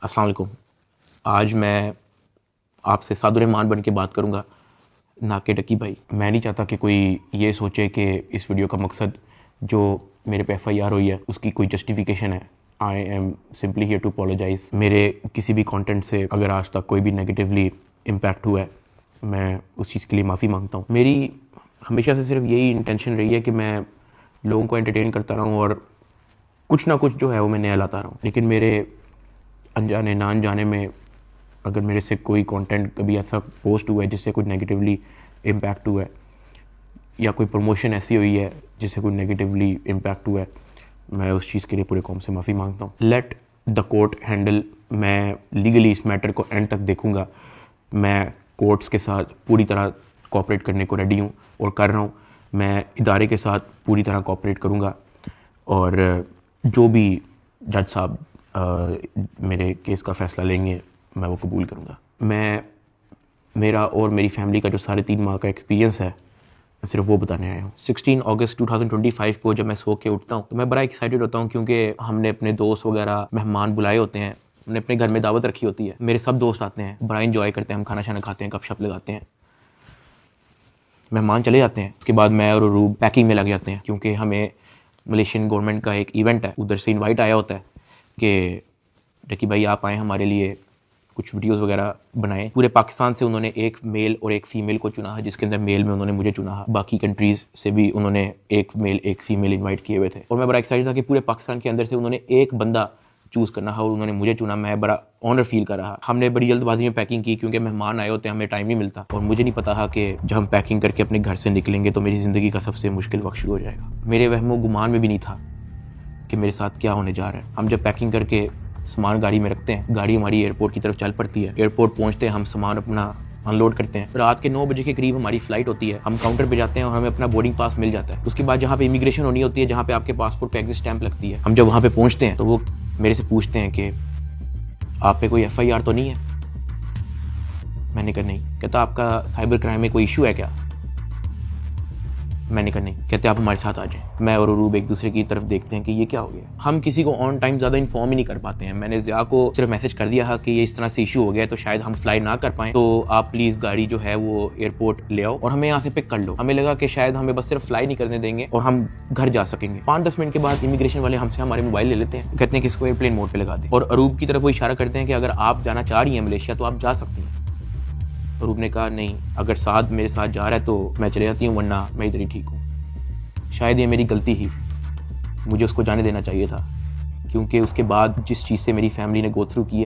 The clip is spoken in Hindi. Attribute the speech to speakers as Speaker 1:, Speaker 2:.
Speaker 1: अस्सलाम वालेकुम। आज मैं आपसे सादुर्रहमान बन के बात करूँगा, ना कि डकी भाई। मैं नहीं चाहता कि कोई ये सोचे कि इस वीडियो का मकसद जो मेरे पे FIR हुई है उसकी कोई जस्टिफिकेशन है। I am simply here to apologise. मेरे किसी भी कंटेंट से अगर आज तक कोई भी नेगेटिवली इम्पैक्ट हुआ है, मैं उस चीज़ के लिए माफ़ी मांगता हूँ। मेरी हमेशा से सिर्फ यही इंटेंशन रही है कि मैं लोगों को एंटरटेन करता रहूँ और कुछ ना कुछ जो है वो मैं नया लाता रहूँ। लेकिन मेरे अनजाने ना अनजाने में अगर मेरे से कोई कंटेंट कभी ऐसा पोस्ट हुआ है जिससे कुछ नेगेटिवली इम्पैक्ट हुआ है, या कोई प्रमोशन ऐसी हुई है जिससे कोई नेगेटिवली इम्पैक्ट हुआ है, मैं उस चीज़ के लिए पूरे कौम से माफ़ी मांगता हूँ। Let the court handle. मैं लीगली इस मैटर को एंड तक देखूँगा। मैं कोर्ट्स के साथ पूरी तरह कोऑपरेट करने को रेडी हूँ और कर रहा हूँ। मैं इदारे के साथ पूरी तरह कोऑपरेट करूँगा और जो भी जज साहब मेरे केस का फ़ैसला लेंगे मैं वो कबूल करूँगा। मेरा और मेरी फैमिली का जो 3.5 माह का एक्सपीरियंस है, मैं सिर्फ वो बताने आया हूँ। 16 अगस्त 2025 को जब मैं सो के उठता हूँ तो मैं बड़ा एक्साइटेड होता हूँ, क्योंकि हमने अपने दोस्त वगैरह मेहमान बुलाए होते हैं, हमने अपने घर में दावत रखी होती है, मेरे सब दोस्त आते हैं, बड़ा इंजॉय करते हैं, हम खाना शाना खाते हैं, गपशप लगाते हैं, मेहमान चले जाते हैं। उसके बाद मैं और रूब पैकिंग में लग जाते हैं, क्योंकि हमें मलेशियन गवर्नमेंट का एक इवेंट है, उधर से इनवाइट आया होता है कि डकी भाई आप आएँ, हमारे लिए कुछ वीडियोस वगैरह बनाएं। पूरे पाकिस्तान से उन्होंने एक मेल और एक फ़ीमेल को चुना है, जिसके अंदर मेल में उन्होंने मुझे चुना है। बाकी कंट्रीज़ से भी उन्होंने एक मेल एक फ़ीमेल इनवाइट किए हुए थे और मैं बड़ा एक्साइटेड था कि पूरे पाकिस्तान के अंदर से उन्होंने एक बंदा चूज़ करना है और उन्होंने मुझे चुना। मैं बड़ा ऑनर फील कर रहा। हमने बड़ी जल्दबाजी में पैकिंग की, क्योंकि मेहमान आए होते हैं, हमें टाइम नहीं मिलता, और मुझे नहीं पता था कि जब हम पैकिंग करके अपने घर से निकलेंगे तो मेरी ज़िंदगी का सबसे मुश्किल वक्त शुरू हो जाएगा। मेरे वहमो गुमान में भी नहीं था कि मेरे साथ क्या होने जा रहा है। हम जब पैकिंग करके सामान गाड़ी में रखते हैं, गाड़ी हमारी एयरपोर्ट की तरफ चल पड़ती है। एयरपोर्ट पहुंचते हैं, हम सामान अपना अनलोड करते हैं। रात के 9 बजे के करीब हमारी फ़्लाइट होती है। हम काउंटर पे जाते हैं और हमें अपना बोर्डिंग पास मिल जाता है। उसके बाद जहाँ पे इमिग्रेशन होनी होती है, जहाँ पे आपके पासपोर्ट पे एग्जिट स्टैंप लगती है, हम जब वहाँ पे पहुँचते हैं तो वो मेरे से पूछते हैं कि आप पे कोई FIR तो नहीं है। मैंने कहा नहीं। कहता आपका साइबर क्राइम में कोई इशू है क्या? मैंने कहा नहीं। कहते आप हमारे साथ आ जाएं। मैं और अरूब एक दूसरे की तरफ देखते हैं कि ये क्या हो गया। हम किसी को ऑन टाइम ज़्यादा इन्फॉर्म ही नहीं कर पाते हैं। मैंने ज़िया को सिर्फ मैसेज कर दिया है कि ये इस तरह से इशू हो गया है, तो शायद हम फ्लाई ना कर पाएँ, तो आप प्लीज़ गाड़ी जो है वो एयरपोर्ट ले आओ और हमें यहाँ से पिक कर लो। हमें लगा कि शायद हमें बस सिर्फ फ्लाई नहीं करने देंगे और हम घर जा सकेंगे। 5-10 मिनट के बाद इमिग्रेशन वाले हमसे हमारे मोबाइल ले लेते हैं, कहते हैं कि इसको एयरप्लेन मोड पर लगा दें, और अरूब की तरफ वो इशारा करते हैं कि अगर आप जाना चाह रही हैं मलेशिया तो आप जा सकती हैं। अरूब ने कहा नहीं, अगर साथ मेरे साथ जा रहा है तो मैं चले जाती हूँ, वरना मैं इधर ही ठीक हूँ। शायद ये मेरी गलती ही, मुझे उसको जाने देना चाहिए था, क्योंकि उसके बाद जिस चीज़ से मेरी फैमिली ने गो थ्रू की है